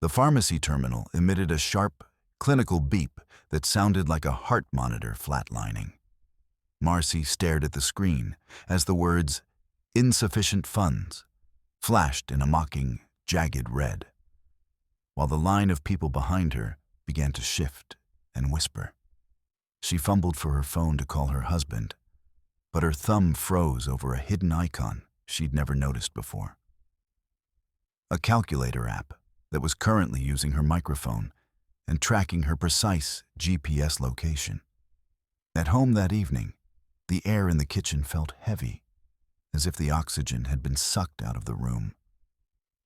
The pharmacy terminal emitted a sharp, clinical beep that sounded like a heart monitor flatlining. Marci stared at the screen as the words, "Insufficient funds," flashed in a mocking, jagged red, while the line of people behind her began to shift and whisper. She fumbled for her phone to call her husband, but her thumb froze over a hidden icon she'd never noticed before. A calculator app that was currently using her microphone and tracking her precise GPS location. At home that evening, the air in the kitchen felt heavy, as if the oxygen had been sucked out of the room.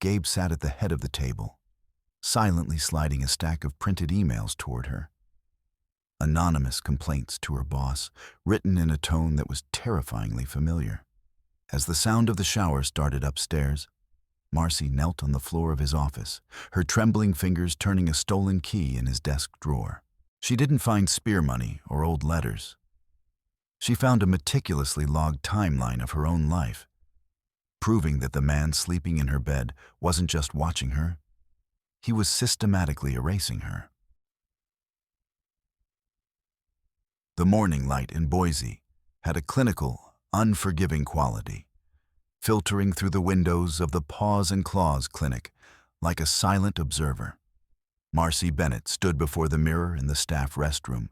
Gabe sat at the head of the table, silently sliding a stack of printed emails toward her. Anonymous complaints to her boss, written in a tone that was terrifyingly familiar. As the sound of the shower started upstairs, Marci knelt on the floor of his office, her trembling fingers turning a stolen key in his desk drawer. She didn't find spear money or old letters. She found a meticulously logged timeline of her own life, proving that the man sleeping in her bed wasn't just watching her, he was systematically erasing her. The morning light in Boise had a clinical, unforgiving quality, filtering through the windows of the Paws and Claws clinic like a silent observer. Marci Bennett stood before the mirror in the staff restroom,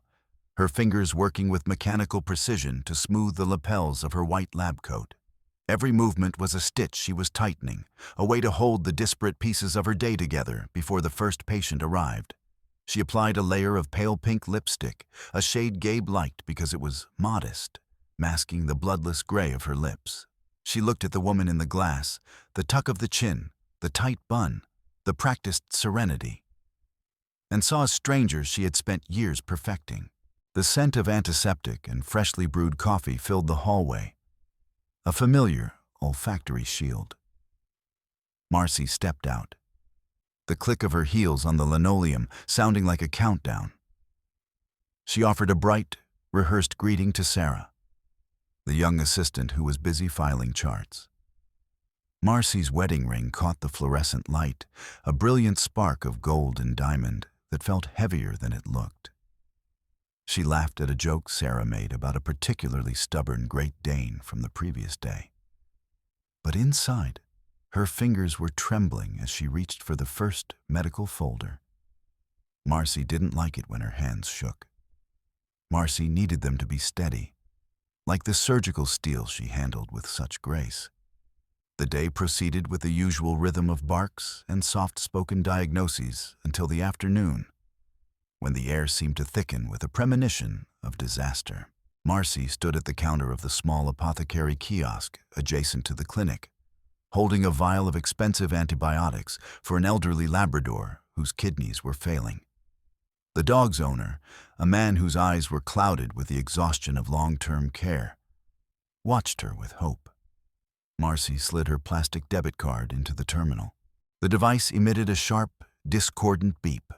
her fingers working with mechanical precision to smooth the lapels of her white lab coat. Every movement was a stitch she was tightening, a way to hold the disparate pieces of her day together before the first patient arrived. She applied a layer of pale pink lipstick, a shade Gabe liked because it was modest, masking the bloodless gray of her lips. She looked at the woman in the glass, the tuck of the chin, the tight bun, the practiced serenity, and saw a stranger she had spent years perfecting. The scent of antiseptic and freshly brewed coffee filled the hallway, a familiar olfactory shield. Marci stepped out, the click of her heels on the linoleum sounding like a countdown. She offered a bright, rehearsed greeting to Sarah, the young assistant who was busy filing charts. Marci's wedding ring caught the fluorescent light, a brilliant spark of gold and diamond that felt heavier than it looked. She laughed at a joke Sarah made about a particularly stubborn Great Dane from the previous day. But inside, her fingers were trembling as she reached for the first medical folder. Marci didn't like it when her hands shook. Marci needed them to be steady, like the surgical steel she handled with such grace. The day proceeded with the usual rhythm of barks and soft-spoken diagnoses until the afternoon, when the air seemed to thicken with a premonition of disaster. Marci stood at the counter of the small apothecary kiosk adjacent to the clinic, holding a vial of expensive antibiotics for an elderly Labrador whose kidneys were failing. The dog's owner, a man whose eyes were clouded with the exhaustion of long-term care, watched her with hope. Marci slid her plastic debit card into the terminal. The device emitted a sharp, discordant beep.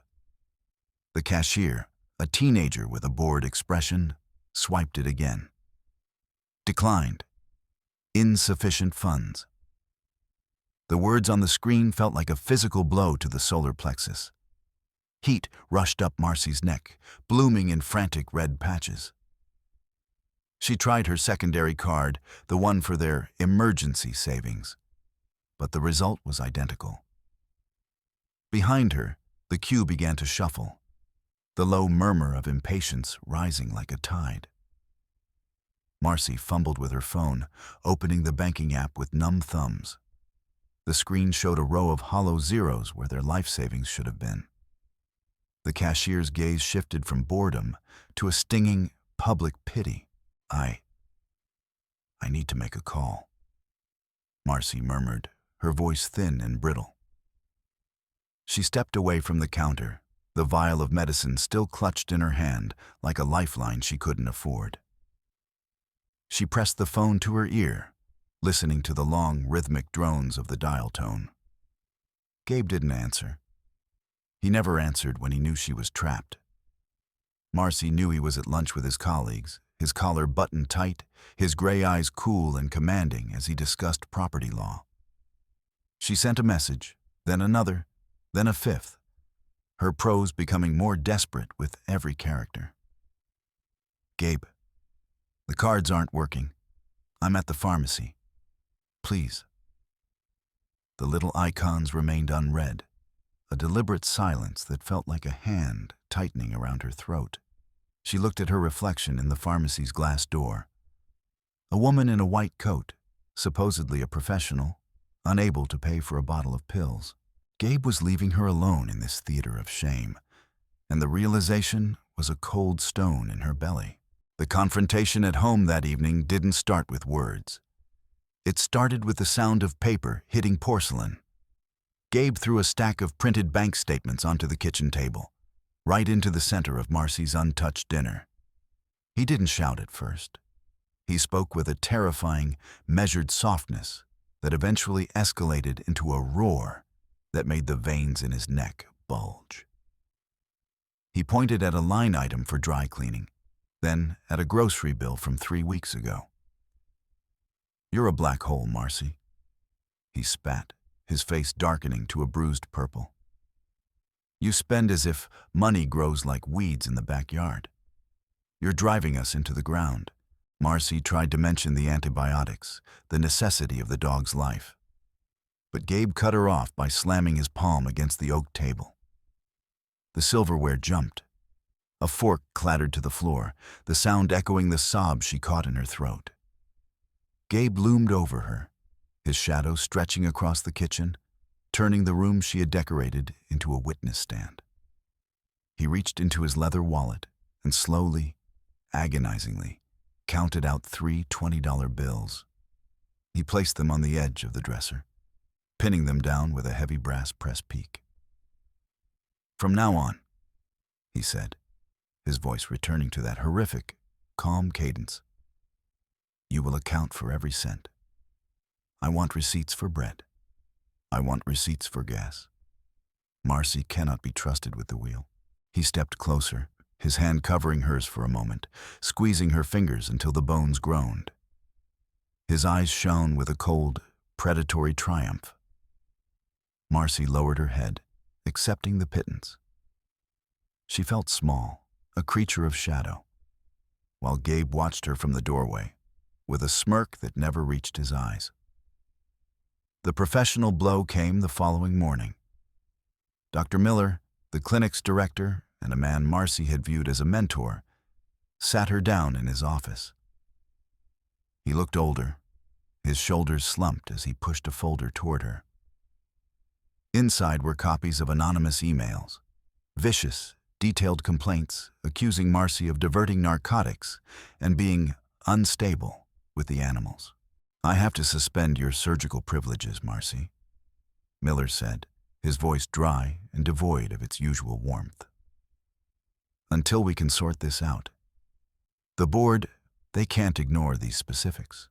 The cashier, a teenager with a bored expression, swiped it again. Declined. Insufficient funds. The words on the screen felt like a physical blow to the solar plexus. Heat rushed up Marci's neck, blooming in frantic red patches. She tried her secondary card, the one for their emergency savings, but the result was identical. Behind her, the queue began to shuffle, the low murmur of impatience rising like a tide. Marci fumbled with her phone, opening the banking app with numb thumbs. The screen showed a row of hollow zeros where their life savings should have been. The cashier's gaze shifted from boredom to a stinging, public pity. I need to make a call," Marci murmured, her voice thin and brittle. She stepped away from the counter, the vial of medicine still clutched in her hand like a lifeline she couldn't afford. She pressed the phone to her ear, listening to the long, rhythmic drones of the dial tone. Gabe didn't answer. He never answered when he knew she was trapped. Marci knew he was at lunch with his colleagues, his collar buttoned tight, his gray eyes cool and commanding as he discussed property law. She sent a message, then another, then a fifth, her prose becoming more desperate with every character. "Gabe, the cards aren't working. I'm at the pharmacy. Please." The little icons remained unread, a deliberate silence that felt like a hand tightening around her throat. She looked at her reflection in the pharmacy's glass door. A woman in a white coat, supposedly a professional, unable to pay for a bottle of pills. Gabe was leaving her alone in this theater of shame, and the realization was a cold stone in her belly. The confrontation at home that evening didn't start with words. It started with the sound of paper hitting porcelain. Gabe threw a stack of printed bank statements onto the kitchen table, right into the center of Marci's untouched dinner. He didn't shout at first. He spoke with a terrifying, measured softness that eventually escalated into a roar that made the veins in his neck bulge. He pointed at a line item for dry cleaning, then at a grocery bill from 3 weeks ago. "You're a black hole, Marci." He spat, his face darkening to a bruised purple. "You spend as if money grows like weeds in the backyard. You're driving us into the ground." Marci tried to mention the antibiotics, the necessity of the dog's life. But Gabe cut her off by slamming his palm against the oak table. The silverware jumped. A fork clattered to the floor, the sound echoing the sob she caught in her throat. Gabe loomed over her, his shadow stretching across the kitchen, turning the room she had decorated into a witness stand. He reached into his leather wallet and slowly, agonizingly, counted out 3 $20 bills. He placed them on the edge of the dresser, pinning them down with a heavy brass press peak. "From now on," he said, his voice returning to that horrific, calm cadence, "you will account for every cent. I want receipts for bread. I want receipts for gas." Marci cannot be trusted with the wheel. He stepped closer, his hand covering hers for a moment, squeezing her fingers until the bones groaned. His eyes shone with a cold, predatory triumph. Marci lowered her head, accepting the pittance. She felt small, a creature of shadow, while Gabe watched her from the doorway, with a smirk that never reached his eyes. The professional blow came the following morning. Dr. Miller, the clinic's director and a man Marci had viewed as a mentor, sat her down in his office. He looked older, his shoulders slumped as he pushed a folder toward her. Inside were copies of anonymous emails, vicious, detailed complaints accusing Marci of diverting narcotics and being unstable with the animals. "I have to suspend your surgical privileges, Marci," Miller said, his voice dry and devoid of its usual warmth, "until we can sort this out. The board, they can't ignore these specifics."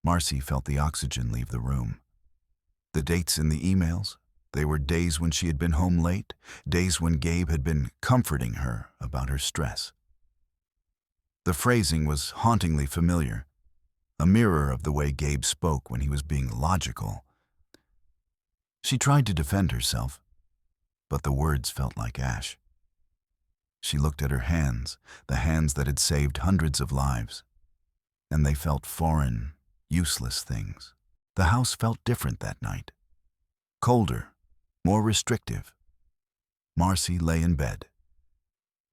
Marci felt the oxygen leave the room. The dates in the emails, they were days when she had been home late, days when Gabe had been comforting her about her stress. The phrasing was hauntingly familiar, a mirror of the way Gabe spoke when he was being logical. She tried to defend herself, but the words felt like ash. She looked at her hands, the hands that had saved hundreds of lives, and they felt foreign, useless things. The house felt different that night. Colder, more restrictive. Marci lay in bed,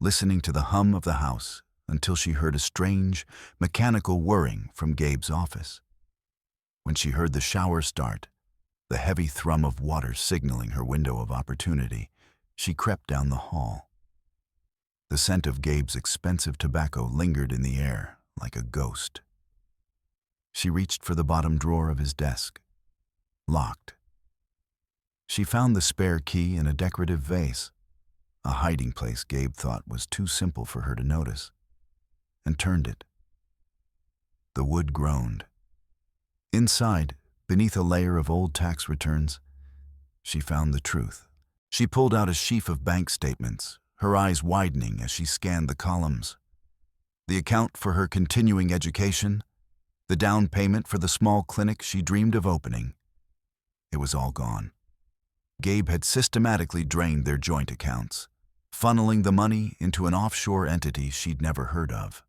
listening to the hum of the house until she heard a strange, mechanical whirring from Gabe's office. When she heard the shower start, the heavy thrum of water signaling her window of opportunity, she crept down the hall. The scent of Gabe's expensive tobacco lingered in the air like a ghost. She reached for the bottom drawer of his desk. Locked. She found the spare key in a decorative vase, a hiding place Gabe thought was too simple for her to notice, and turned it. The wood groaned. Inside, beneath a layer of old tax returns, she found the truth. She pulled out a sheaf of bank statements, her eyes widening as she scanned the columns. The account for her continuing education, the down payment for the small clinic she dreamed of opening. It was all gone. Gabe had systematically drained their joint accounts, funneling the money into an offshore entity she'd never heard of.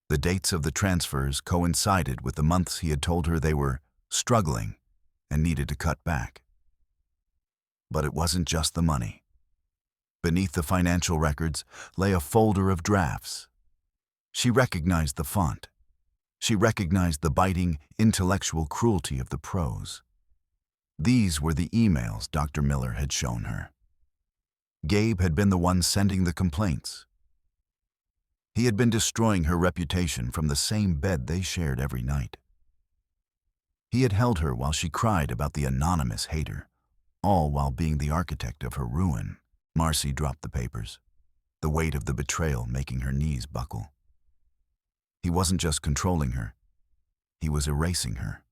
The dates of the transfers coincided with the months he had told her they were struggling and needed to cut back. But it wasn't just the money. Beneath the financial records lay a folder of drafts. She recognized the font. She recognized the biting, intellectual cruelty of the prose. These were the emails Dr. Miller had shown her. Gabe had been the one sending the complaints. He had been destroying her reputation from the same bed they shared every night. He had held her while she cried about the anonymous hater, all while being the architect of her ruin. Marci dropped the papers, the weight of the betrayal making her knees buckle. He wasn't just controlling her, he was erasing her.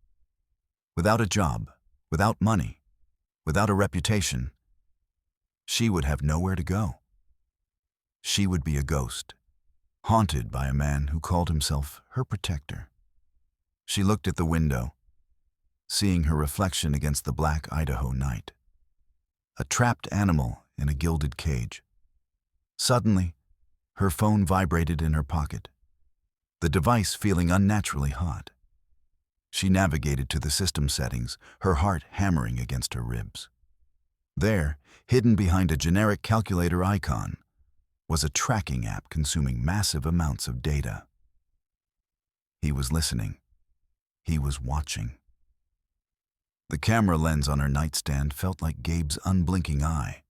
Without a job, without money, without a reputation, she would have nowhere to go. She would be a ghost, haunted by a man who called himself her protector. She looked at the window, seeing her reflection against the black Idaho night. A trapped animal in a gilded cage. Suddenly, her phone vibrated in her pocket, the device feeling unnaturally hot. She navigated to the system settings, her heart hammering against her ribs. There, hidden behind a generic calculator icon, was a tracking app consuming massive amounts of data. He was listening. He was watching. The camera lens on her nightstand felt like Gabe's unblinking eye.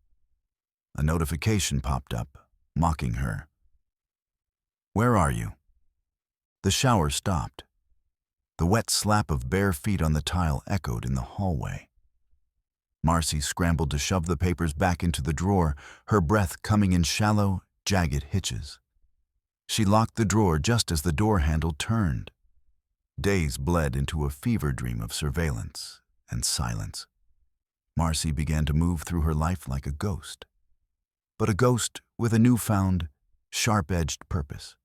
A notification popped up, mocking her. "Where are you?" The shower stopped. The wet slap of bare feet on the tile echoed in the hallway. Marci scrambled to shove the papers back into the drawer, her breath coming in shallow, jagged hitches. She locked the drawer just as the door handle turned. Days bled into a fever dream of surveillance and silence. Marci began to move through her life like a ghost, but a ghost with a newfound, sharp-edged purpose.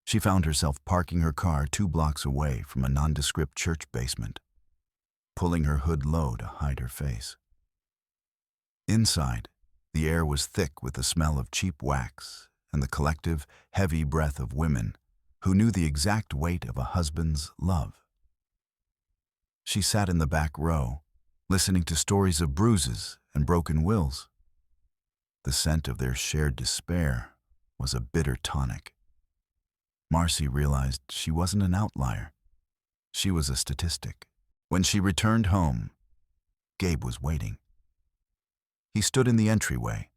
She found herself parking her car 2 blocks away from a nondescript church basement, pulling her hood low to hide her face. Inside, the air was thick with the smell of cheap wax and the collective, heavy breath of women who knew the exact weight of a husband's love. She sat in the back row, listening to stories of bruises and broken wills. The scent of their shared despair was a bitter tonic. Marci realized she wasn't an outlier. She was a statistic. When she returned home, Gabe was waiting. He stood in the entryway,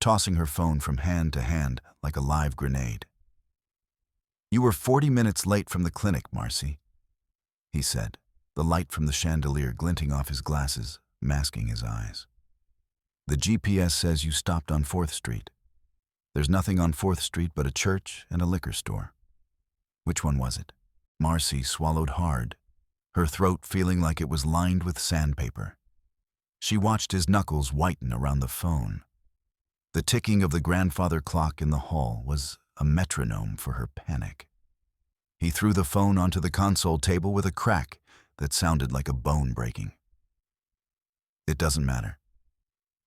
tossing her phone from hand to hand like a live grenade. "You were 40 minutes late from the clinic, Marci," he said, the light from the chandelier glinting off his glasses, masking his eyes. "The GPS says you stopped on 4th Street. There's nothing on 4th Street but a church and a liquor store. Which one was it?" Marci swallowed hard, her throat feeling like it was lined with sandpaper. She watched his knuckles whiten around the phone. The ticking of the grandfather clock in the hall was a metronome for her panic. He threw the phone onto the console table with a crack that sounded like a bone breaking. "It doesn't matter,"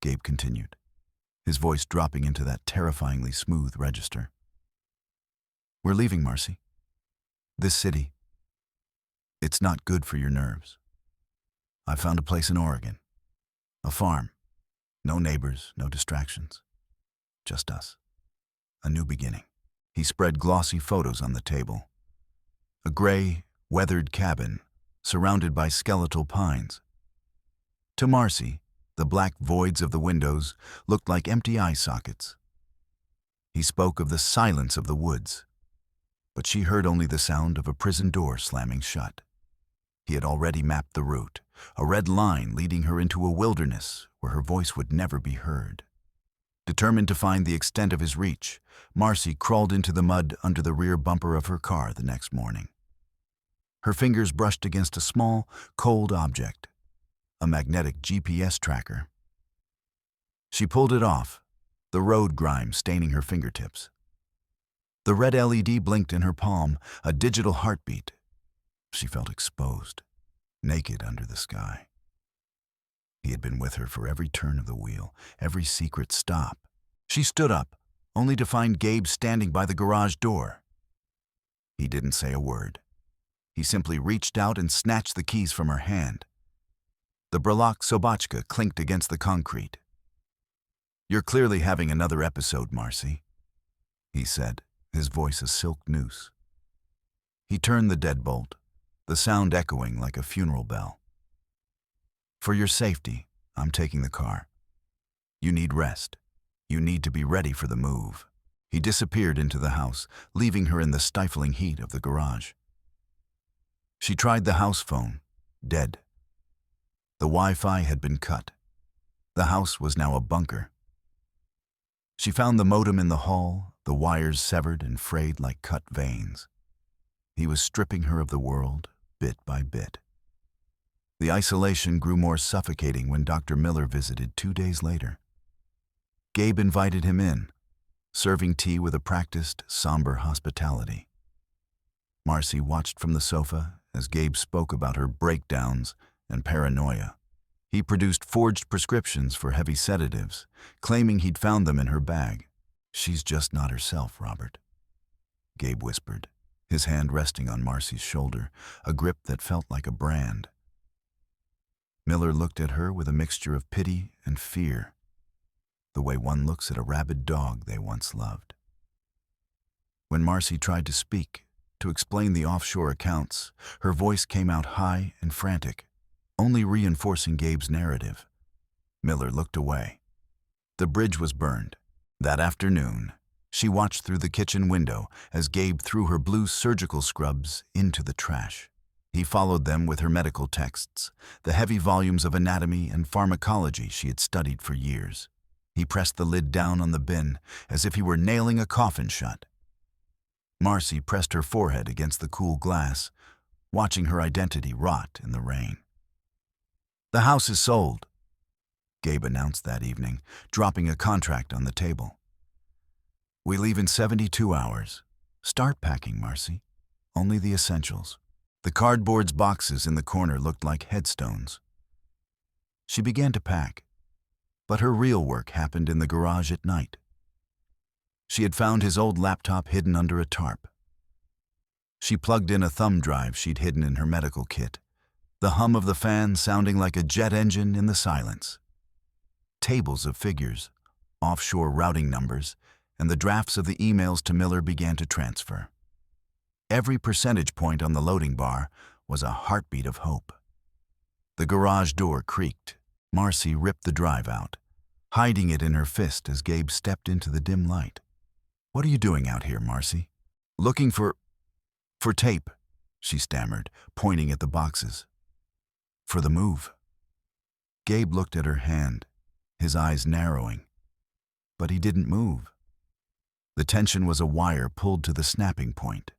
Gabe continued, his voice dropping into that terrifyingly smooth register. "We're leaving, Marci. This city, it's not good for your nerves. I found a place in Oregon. A farm. No neighbors, no distractions. Just us. A new beginning." He spread glossy photos on the table. A gray, weathered cabin surrounded by skeletal pines. To Marci, the black voids of the windows looked like empty eye sockets. He spoke of the silence of the woods, but she heard only the sound of a prison door slamming shut. He had already mapped the route, a red line leading her into a wilderness where her voice would never be heard. Determined to find the extent of his reach, Marci crawled into the mud under the rear bumper of her car the next morning. Her fingers brushed against a small, cold object, a magnetic GPS tracker. She pulled it off, the road grime staining her fingertips. The red LED blinked in her palm, a digital heartbeat. She felt exposed, naked under the sky. He had been with her for every turn of the wheel, every secret stop. She stood up, only to find Gabe standing by the garage door. He didn't say a word. He simply reached out and snatched the keys from her hand. The Brelok Sobachka clinked against the concrete. "You're clearly having another episode, Marci," he said, his voice a silk noose. He turned the deadbolt, the sound echoing like a funeral bell. "For your safety, I'm taking the car. You need rest. You need to be ready for the move." He disappeared into the house, leaving her in the stifling heat of the garage. She tried the house phone, dead. The Wi-Fi had been cut. The house was now a bunker. She found the modem in the hall, the wires severed and frayed like cut veins. He was stripping her of the world, bit by bit. The isolation grew more suffocating when Dr. Miller visited 2 days later. Gabe invited him in, serving tea with a practiced, somber hospitality. Marci watched from the sofa as Gabe spoke about her breakdowns and paranoia. He produced forged prescriptions for heavy sedatives, claiming he'd found them in her bag. "She's just not herself, Robert," Gabe whispered, his hand resting on Marci's shoulder, a grip that felt like a brand. Miller looked at her with a mixture of pity and fear, the way one looks at a rabid dog they once loved. When Marci tried to speak, to explain the offshore accounts, her voice came out high and frantic, only reinforcing Gabe's narrative. Miller looked away. The bridge was burned. That afternoon, she watched through the kitchen window as Gabe threw her blue surgical scrubs into the trash. He followed them with her medical texts, the heavy volumes of anatomy and pharmacology she had studied for years. He pressed the lid down on the bin as if he were nailing a coffin shut. Marci pressed her forehead against the cool glass, watching her identity rot in the rain. "The house is sold," Gabe announced that evening, dropping a contract on the table. "We leave in 72 hours. Start packing, Marci. Only the essentials." The cardboard boxes in the corner looked like headstones. She began to pack, but her real work happened in the garage at night. She had found his old laptop hidden under a tarp. She plugged in a thumb drive she'd hidden in her medical kit, the hum of the fan sounding like a jet engine in the silence. Tables of figures, offshore routing numbers, and the drafts of the emails to Miller began to transfer. Every percentage point on the loading bar was a heartbeat of hope. The garage door creaked. Marci ripped the drive out, hiding it in her fist as Gabe stepped into the dim light. "What are you doing out here, Marci?" "Looking for tape," she stammered, pointing at the boxes. "For the move." Gabe looked at her hand, his eyes narrowing. But he didn't move. The tension was a wire pulled to the snapping point.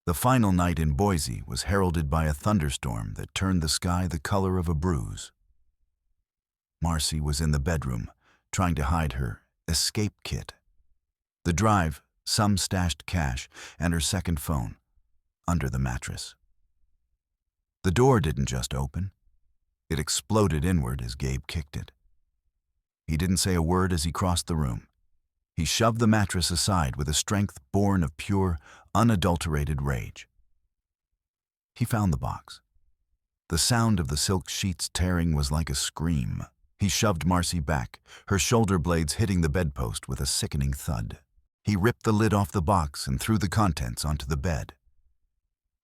The final night in Boise was heralded by a thunderstorm that turned the sky the color of a bruise. Marci was in the bedroom, trying to hide her escape kit. The drive, some stashed cash, and her second phone, under the mattress. The door didn't just open. It exploded inward as Gabe kicked it. He didn't say a word as he crossed the room. He shoved the mattress aside with a strength born of pure, unadulterated rage. He found the box. The sound of the silk sheets tearing was like a scream. He shoved Marci back, her shoulder blades hitting the bedpost with a sickening thud. He ripped the lid off the box and threw the contents onto the bed.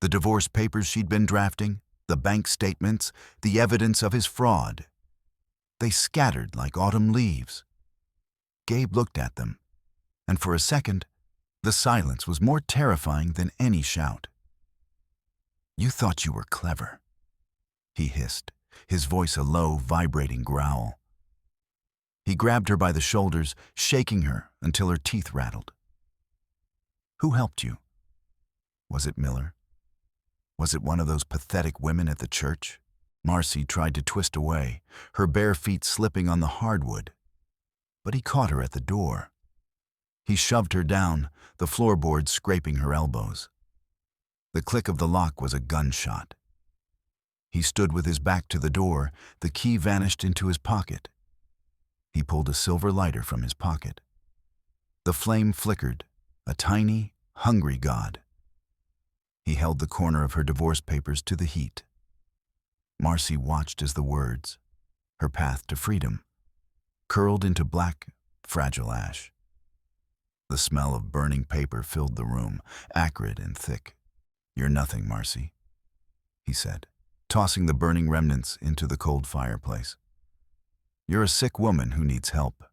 The divorce papers she'd been drafting, the bank statements, the evidence of his fraud. They scattered like autumn leaves. Gabe looked at them, and for a second, the silence was more terrifying than any shout. "You thought you were clever," he hissed, his voice a low, vibrating growl. He grabbed her by the shoulders, shaking her until her teeth rattled. "Who helped you? Was it Miller? Was it one of those pathetic women at the church?" Marci tried to twist away, her bare feet slipping on the hardwood. But he caught her at the door. He shoved her down, the floorboards scraping her elbows. The click of the lock was a gunshot. He stood with his back to the door, the key vanished into his pocket. He pulled a silver lighter from his pocket. The flame flickered, a tiny, hungry god. He held the corner of her divorce papers to the heat. Marci watched as the words, "Her path to freedom," curled into black, fragile ash. The smell of burning paper filled the room, acrid and thick. "You're nothing, Marci," he said, tossing the burning remnants into the cold fireplace. "You're a sick woman who needs help,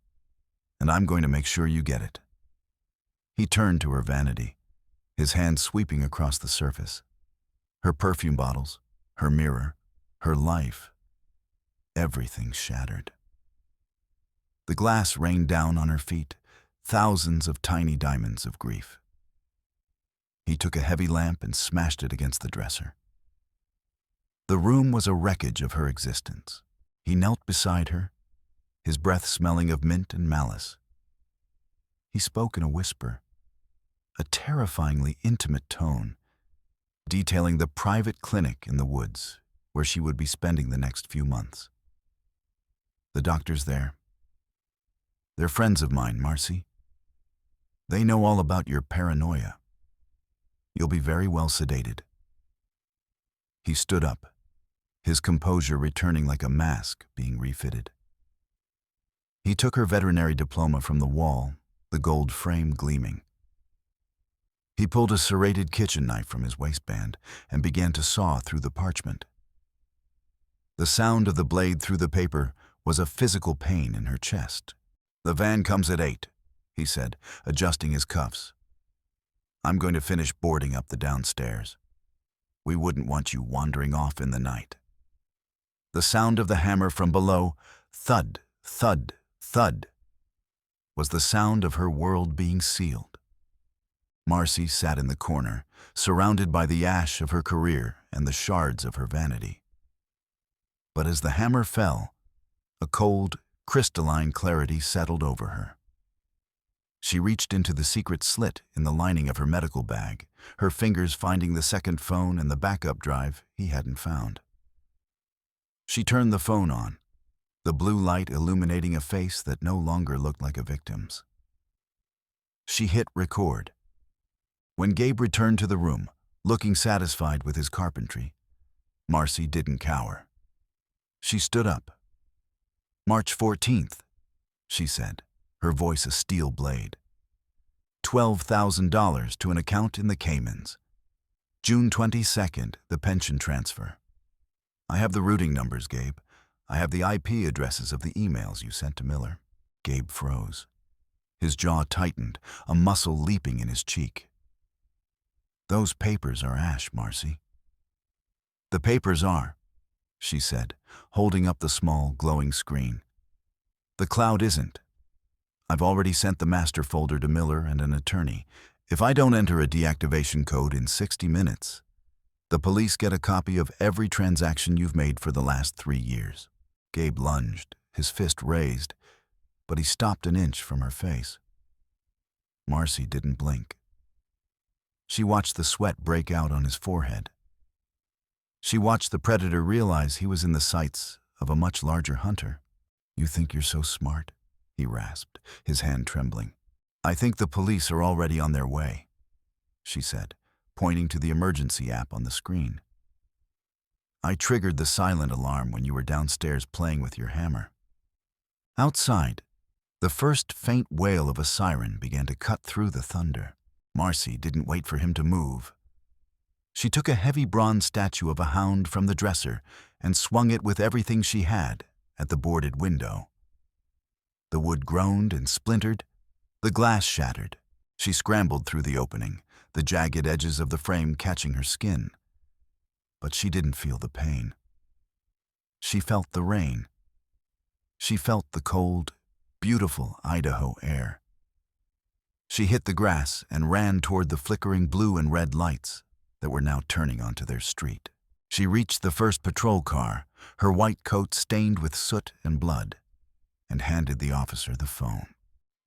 and I'm going to make sure you get it." He turned to her vanity, his hand sweeping across the surface. Her perfume bottles, her mirror, her life, everything shattered. The glass rained down on her feet, thousands of tiny diamonds of grief. He took a heavy lamp and smashed it against the dresser. The room was a wreckage of her existence. He knelt beside her, his breath smelling of mint and malice. He spoke in a whisper, a terrifyingly intimate tone, detailing the private clinic in the woods where she would be spending the next few months. "The doctor's there. They're friends of mine, Marci. They know all about your paranoia. You'll be very well sedated." He stood up, his composure returning like a mask being refitted. He took her veterinary diploma from the wall, the gold frame gleaming. He pulled a serrated kitchen knife from his waistband and began to saw through the parchment. The sound of the blade through the paper was a physical pain in her chest. "The van comes at 8, he said, adjusting his cuffs. "I'm going to finish boarding up the downstairs. We wouldn't want you wandering off in the night." The sound of the hammer from below, thud, thud, thud, was the sound of her world being sealed. Marci sat in the corner, surrounded by the ash of her career and the shards of her vanity. But as the hammer fell, a cold, crystalline clarity settled over her. She reached into the secret slit in the lining of her medical bag, her fingers finding the second phone and the backup drive he hadn't found. She turned the phone on, the blue light illuminating a face that no longer looked like a victim's. She hit record. When Gabe returned to the room, looking satisfied with his carpentry, Marci didn't cower. She stood up. "March 14th, she said, her voice a steel blade. $12,000 to an account in the Caymans. June 22nd, the pension transfer. I have the routing numbers, Gabe. I have the IP addresses of the emails you sent to Miller." Gabe froze. His jaw tightened, a muscle leaping in his cheek. "Those papers are ash, Marci." "The papers are," she said, holding up the small, glowing screen. "The cloud isn't. I've already sent the master folder to Miller and an attorney. If I don't enter a deactivation code in 60 minutes, the police get a copy of every transaction you've made for the last 3 years. Gabe lunged, his fist raised, but he stopped an inch from her face. Marci didn't blink. She watched the sweat break out on his forehead. She watched the predator realize he was in the sights of a much larger hunter. "You think you're so smart?" he rasped, his hand trembling. "I think the police are already on their way," she said, pointing to the emergency app on the screen. "I triggered the silent alarm when you were downstairs playing with your hammer." Outside, the first faint wail of a siren began to cut through the thunder. Marci didn't wait for him to move. She took a heavy bronze statue of a hound from the dresser and swung it with everything she had at the boarded window. The wood groaned and splintered. The glass shattered. She scrambled through the opening, the jagged edges of the frame catching her skin. But she didn't feel the pain. She felt the rain. She felt the cold, beautiful Idaho air. She hit the grass and ran toward the flickering blue and red lights that were now turning onto their street. She reached the first patrol car, her white coat stained with soot and blood, and handed the officer the phone.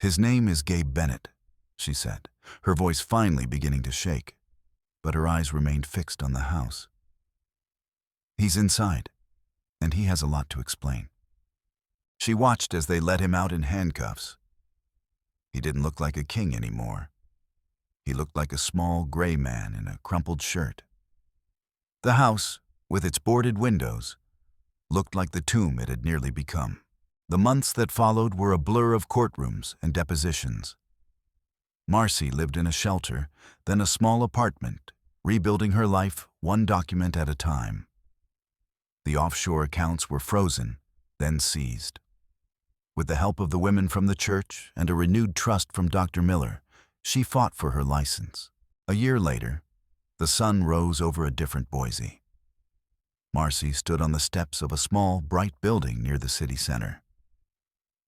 "His name is Gabe Bennett," she said, her voice finally beginning to shake, but her eyes remained fixed on the house. He's inside, and he has a lot to explain. She watched as they let him out in handcuffs. He didn't look like a king anymore. He looked like a small gray man in a crumpled shirt. The house, with its boarded windows, looked like the tomb it had nearly become. The months that followed were a blur of courtrooms and depositions. Marci lived in a shelter, then a small apartment, rebuilding her life one document at a time. The offshore accounts were frozen, then seized. With the help of the women from the church and a renewed trust from Dr. Miller, she fought for her license. A year later, the sun rose over a different Boise. Marci stood on the steps of a small, bright building near the city center.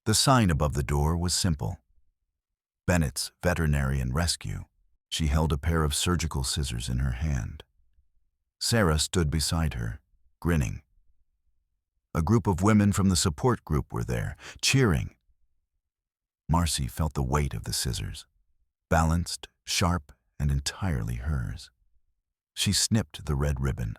The sign above the door was simple: Bennett's Veterinarian Rescue. She held a pair of surgical scissors in her hand. Sarah stood beside her, grinning. A group of women from the support group were there, cheering. Marci felt the weight of the scissors, balanced, sharp, and entirely hers. She snipped the red ribbon,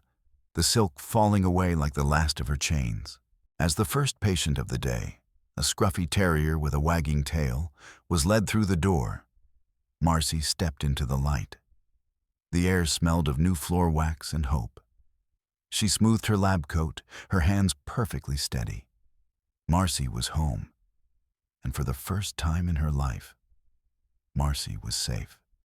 the silk falling away like the last of her chains. As the first patient of the day, a scruffy terrier with a wagging tail, was led through the door, Marci stepped into the light. The air smelled of new floor wax and hope. She smoothed her lab coat, her hands perfectly steady. Marci was home, and for the first time in her life, Marci was safe.